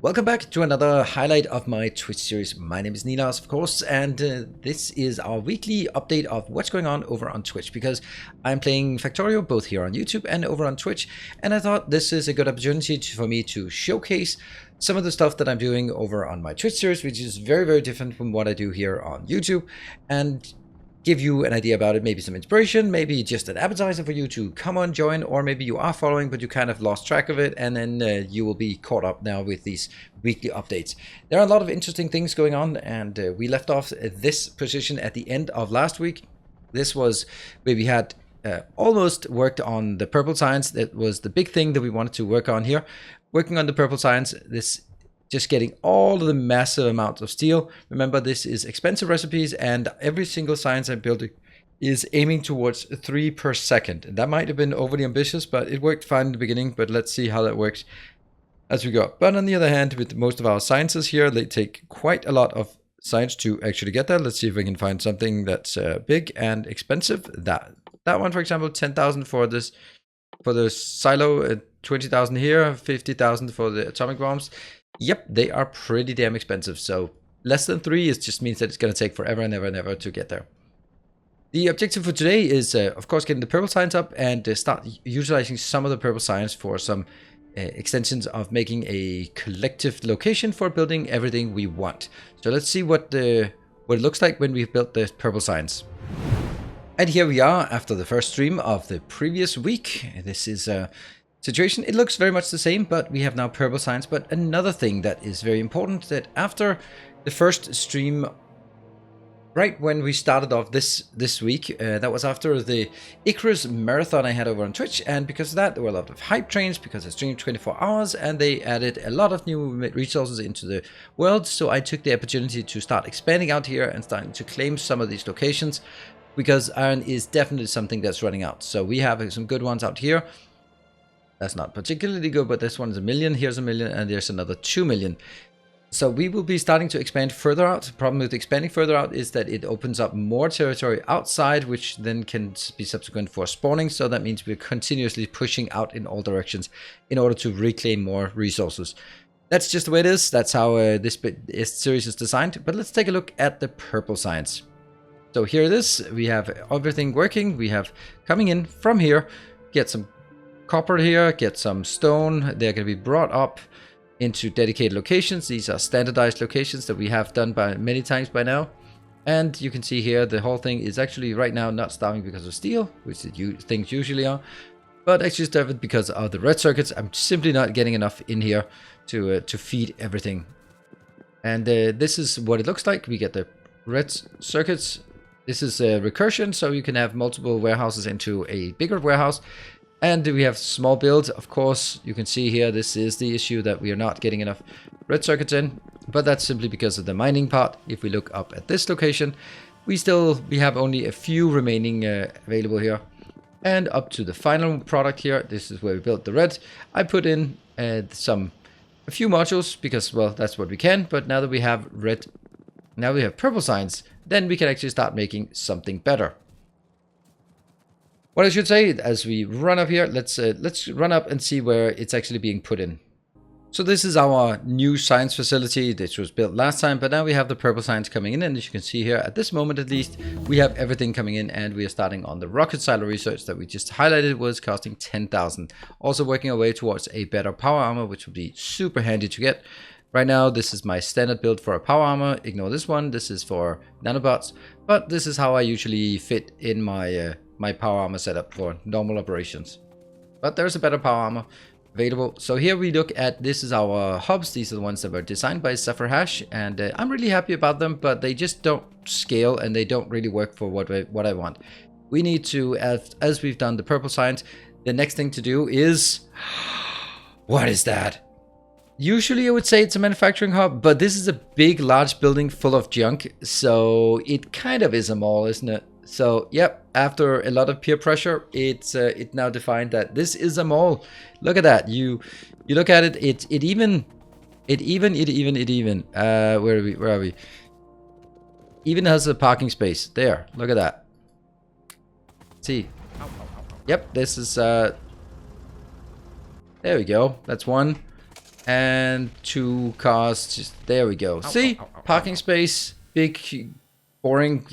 Welcome back to another highlight of my Twitch series. My name is Nilaus, of course, and this is our weekly update of what's going on over on Twitch, because I'm playing Factorio both here on YouTube and over on Twitch, and I thought this is a good opportunity for me to showcase some of the stuff that I'm doing over on my Twitch series, which is very, very different from what I do here on YouTube, and give you an idea about it, maybe some inspiration, maybe just an appetizer for you to come on, join, or maybe you are following but you kind of lost track of it, and then you will be caught up now with these weekly updates. There are a lot of interesting things going on, and we left off this position at the end of last week. This was where we had almost worked on the purple signs. That was the big thing that we wanted to work on here. Working on the purple signs, this just getting all of the massive amounts of steel. Remember, this is expensive recipes, and every single science I'm building is aiming towards 3 per second. And that might have been overly ambitious, but it worked fine in the beginning. But let's see how that works as we go. But on the other hand, with most of our sciences here, they take quite a lot of science to actually get there. Let's see if we can find something that's big and expensive. That one, for example, 10,000 for this, for the silo, 20,000 here, 50,000 for the atomic bombs. Yep, they are pretty damn expensive. So less than 3 is just means that it's going to take forever and ever and ever to get there. The objective for today is, of course, getting the purple science up and start utilizing some of the purple science for some extensions of making a collective location for building everything we want. So let's see what it looks like when we've built the purple science. And here we are after the first stream of the previous week. This is situation. It looks very much the same, but we have now purple signs. But another thing that is very important, that after the first stream, right when we started off this week, that was after the Icarus marathon I had over on Twitch, and because of that there were a lot of hype trains, because I streamed 24 hours and they added a lot of new resources into the world. So I took the opportunity to start expanding out here and starting to claim some of these locations, because iron is definitely something that's running out. So we have some good ones out here. That's not particularly good, but this one is 1 million, here's 1 million, and there's another 2 million. So we will be starting to expand further out. The problem with expanding further out is that it opens up more territory outside, which then can be subsequent for spawning. So that means we're continuously pushing out in all directions in order to reclaim more resources. That's just the way it is. That's how this series is designed. But let's take a look at the purple science. So here it is. We have everything working. We have coming in from here, get some copper here, get some stone. They're going to be brought up into dedicated locations. These are standardized locations that we have done by many times by now. And you can see here the whole thing is actually right now not starving because of steel, which things usually are, but actually starving because of the red circuits. I'm simply not getting enough in here to feed everything. And this is what it looks like. We get the red circuits. This is a recursion, so you can have multiple warehouses into a bigger warehouse. And we have small builds. Of course, you can see here, this is the issue that we are not getting enough red circuits in, but that's simply because of the mining part. If we look up at this location, we have only a few remaining available here. And up to the final product here, this is where we built the red. I put in a few modules because, well, that's what we can. But now that we have red, now we have purple signs, then we can actually start making something better. What I should say, as we run up here, let's run up and see where it's actually being put in. So this is our new science facility. This was built last time, but now we have the purple science coming in, and as you can see here, at this moment at least, we have everything coming in, and we are starting on the rocket silo research that we just highlighted was costing 10,000. Also working our way towards a better power armor, which would be super handy to get. Right now, this is my standard build for a power armor. Ignore this one. This is for nanobots, but this is how I usually fit in my my power armor setup for normal operations. But there's a better power armor available. So here we look at, this is our hubs. These are the ones that were designed by Zephyr Hash, and I'm really happy about them, but they just don't scale and they don't really work for what I want. We need to, as we've done the purple science, the next thing to do is, what is that? Usually I would say it's a manufacturing hub, but this is a big, large building full of junk, so it kind of is a mall, isn't it? So, yep, after a lot of peer pressure, it's now defined that this is a mall. Look at that. You look at it. It even. Where are we? Even has a parking space there. Look at that. See. Yep, this is. There we go. That's one. And 2 cars, just there we go. See, parking space, big, boring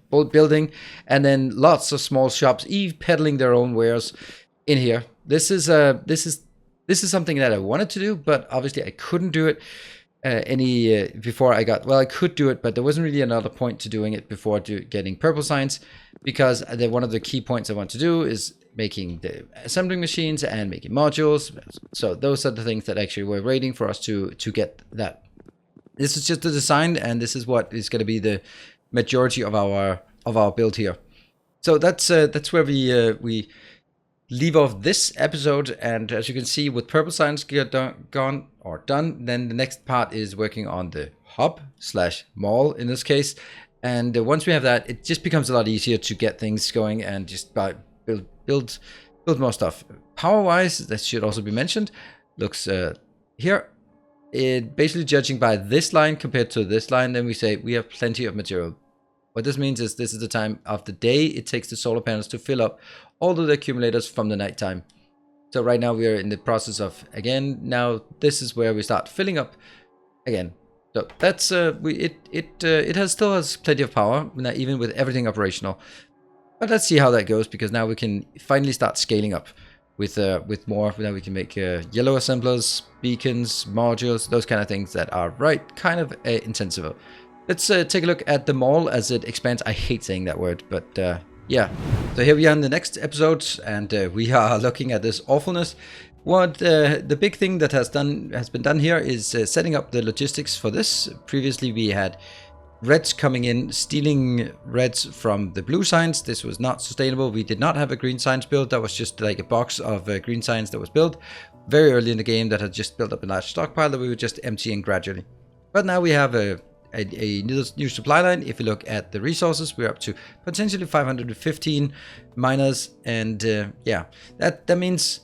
building, and then lots of small shops, peddling their own wares in here. This is something that I wanted to do, but obviously I couldn't do it before I got. Well, I could do it, but there wasn't really another point to doing it before getting purple signs, because one of the key points I want to do is making the assembling machines and making modules. So those are the things that actually were waiting for us to get that. This is just the design, and this is what is going to be the majority of our build here. So that's where we leave off this episode. And as you can see, with purple signs done, then the next part is working on the hub/mall in this case. And once we have that, it just becomes a lot easier to get things going and just build more stuff. Power wise, that should also be mentioned, looks here, it basically judging by this line compared to this line, then we say we have plenty of material. What this means is this is the time of the day it takes the solar panels to fill up all of the accumulators from the nighttime. So right now we are in the process of, again, now this is where we start filling up again. So that's it still has plenty of power, even with everything operational. But let's see how that goes, because now we can finally start scaling up with more. Now we can make yellow assemblers, beacons, modules, those kind of things that are kind of intensive. Let's take a look at the mall as it expands. I hate saying that word, but yeah. So here we are in the next episode, and we are looking at this awfulness. What the big thing that has been done here is setting up the logistics for this. Previously we had reds coming in, stealing reds from the blue signs. This was not sustainable. We did not have a green signs build. That was just like a box of green signs that was built very early in the game that had just built up a large stockpile that we were just emptying gradually. But now we have a new supply line. If you look at the resources, we're up to potentially 515 miners, and yeah, that means,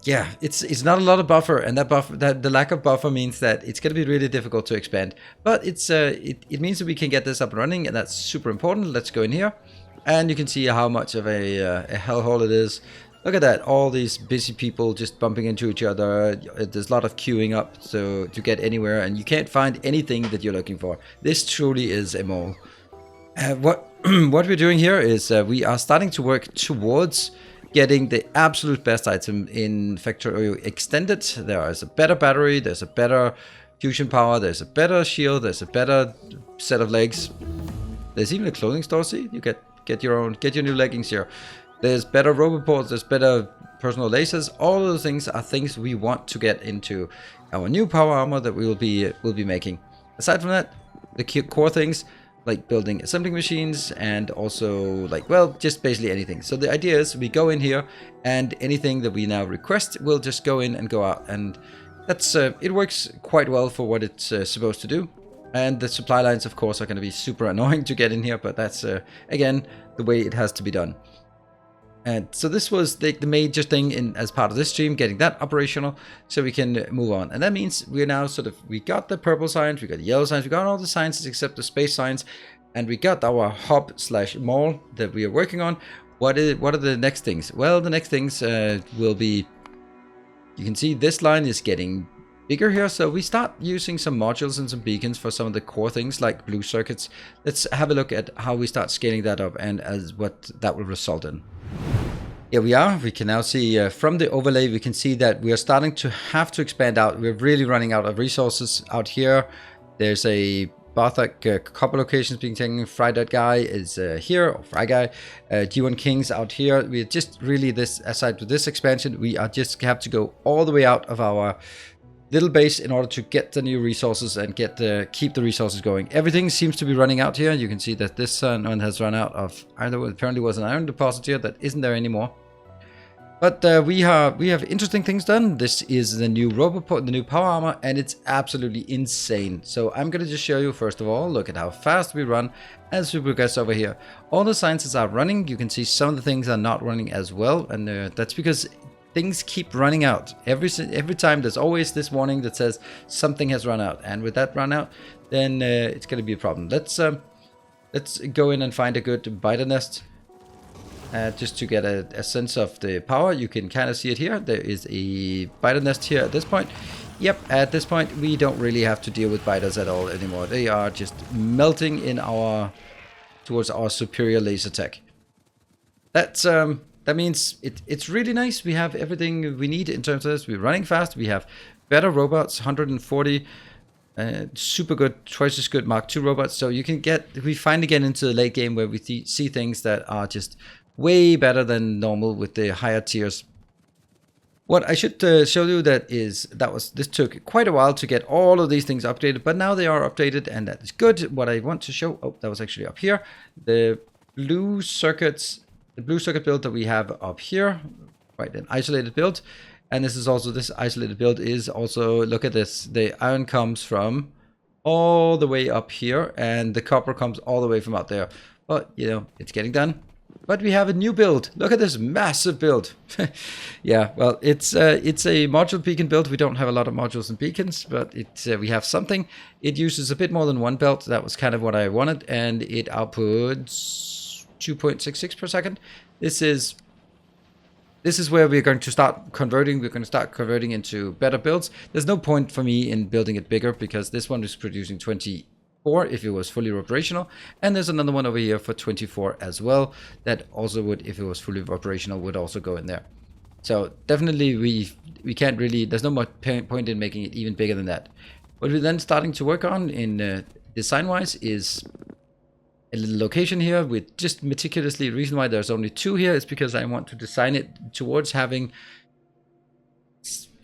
yeah, it's not a lot of buffer, and that the lack of buffer means that it's going to be really difficult to expand. But it means that we can get this up and running, and that's super important. Let's go in here, and you can see how much of a hellhole it is. Look at that, all these busy people just bumping into each other. There's a lot of queuing up to get anywhere, and you can't find anything that you're looking for. This truly is a mole. What we're doing here is we are starting to work towards getting the absolute best item in Factorio extended. There is a better battery, there's a better fusion power, there's a better shield, there's a better set of legs. There's even a clothing store. See, you get your new leggings here. There's better roboports, there's better personal lasers. All of those things are things we want to get into our new power armor that we'll be making. Aside from that, the core things like building assembling machines, and also just basically anything. So the idea is we go in here, and anything that we now request will just go in and go out, and that's it works quite well for what it's supposed to do. And the supply lines, of course, are going to be super annoying to get in here, but that's again the way it has to be done. And so this was the major thing as part of this stream, getting that operational so we can move on. And that means we're now we got the purple signs, we got the yellow signs, we got all the signs except the space signs, and we got our hub/mall that we are working on. What are the next things? Well, the next things will be, you can see this line is getting bigger here, so we start using some modules and some beacons for some of the core things like blue circuits. Let's have a look at how we start scaling that up and as what that will result in. Here we are. We can now see from the overlay, we can see that we are starting to have to expand out. We're really running out of resources out here. There's a Barthak couple locations being taken. Fry that guy is here, or Fry guy. G1 Kings out here. We're just really aside with this expansion, we are just have to go all the way out of our little base in order to get the new resources and keep the resources going. Everything seems to be running out here. You can see that this one has run out of apparently was an iron deposit here that isn't there anymore. But we have interesting things done. This is the new roboport, the new power armor, and it's absolutely insane. So I'm gonna just show you first of all. Look at how fast we run as we progress over here. All the sciences are running. You can see some of the things are not running as well, and that's because things keep running out. Every time there's always this warning that says something has run out, and with that run out, then it's going to be a problem. Let's go in and find a good biter nest. just to get a sense of the power. You can kind of see it here. There is a biter nest here at this point. Yep, at this point we don't really have to deal with biters at all anymore. They are just melting in towards our superior laser tech. That means it's really nice. We have everything we need in terms of this. We're running fast. We have better robots, 140, super good, twice as good Mark II robots. So we finally get into the late game where we see things that are just way better than normal with the higher tiers. What I should show you this took quite a while to get all of these things updated, but now they are updated and that is good. What I want to show, that was actually up here, the blue circuit build that we have up here, right, an isolated build. And this isolated build is also, look at this, the iron comes from all the way up here and the copper comes all the way from out there. But, you know, it's getting done. But we have a new build. Look at this massive build. Yeah, well, it's a module beacon build. We don't have a lot of modules and beacons, but we have something. It uses a bit more than one belt. That was kind of what I wanted, and it outputs 2.66 per second. This is where we're going to start converting. We're going to start converting into better builds. There's no point for me in building it bigger because this one is producing 24 if it was fully operational, and there's another one over here for 24 as well that also would, if it was fully operational, would also go in there. So definitely we can't really, there's no much point in making it even bigger than that. What we're then starting to work on in design wise is a little location here with just meticulously, the reason why there's only 2 here is because I want to design it towards having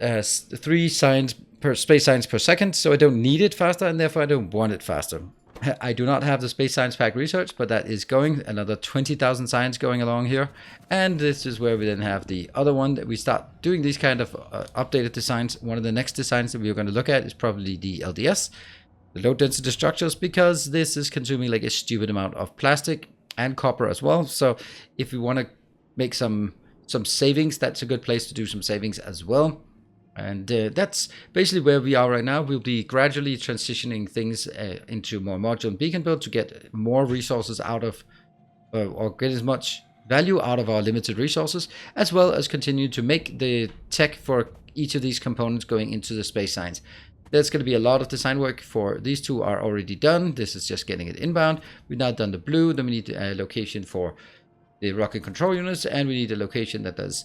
3 space signs per second, so I don't need it faster and therefore I don't want it faster. I do not have the space science pack research, but that is going, another 20,000 signs going along here. And this is where we then have the other one that we start doing these kind of updated designs. One of the next designs that we're going to look at is probably the LDS, the low density structures, because this is consuming like a stupid amount of plastic and copper as well. So if we want to make some savings, that's a good place to do some savings as well. And that's basically where we are right now. We'll be gradually transitioning things into more module and beacon build to get more resources out of, or get as much value out of our limited resources, as well as continue to make the tech for each of these components going into the space science. There's going to be a lot of design work for these 2 are already done. This is just getting it inbound. We've now done the blue. Then we need a location for the rocket control units, and we need a location that does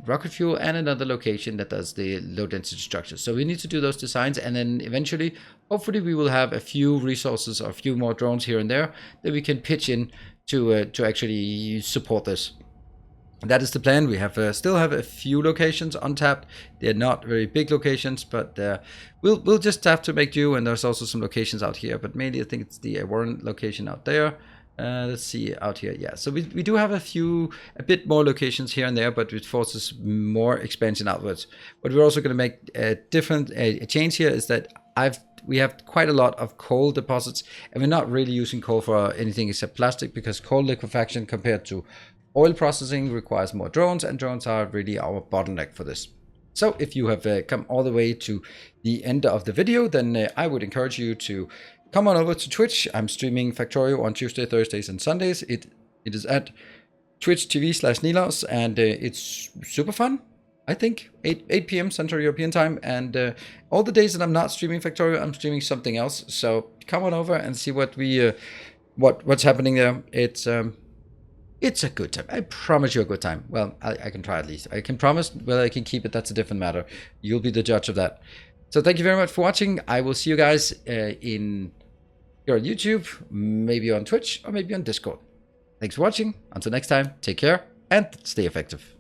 rocket fuel, and another location that does the low density structures. So we need to do those designs, and then eventually, hopefully, we will have a few resources or a few more drones here and there that we can pitch in to actually support this. That is the plan. We have still have a few locations untapped. They're not very big locations, but we'll just have to make do. And there's also some locations out here, but mainly I think it's the Warren location out there. Let's see out here. Yeah, so we do have a bit more locations here and there, but it forces more expansion outwards. But we're also going to make a change here is that we have quite a lot of coal deposits, and we're not really using coal for anything except plastic, because coal liquefaction compared to oil processing requires more drones, and drones are really our bottleneck for this. So if you have come all the way to the end of the video, then I would encourage you to come on over to Twitch. I'm streaming Factorio on Tuesday, Thursdays, and Sundays. It is at twitch.tv/Nilaus, and it's super fun. I think 8 p.m. Central European time, and all the days that I'm not streaming Factorio, I'm streaming something else. So come on over and see what what's happening there. It's a good time. I promise you a good time. Well, I can try at least. I can promise. Whether I can keep it, that's a different matter. You'll be the judge of that. So thank you very much for watching. I will see you guys here on YouTube, maybe on Twitch, or maybe on Discord. Thanks for watching. Until next time, take care and stay effective.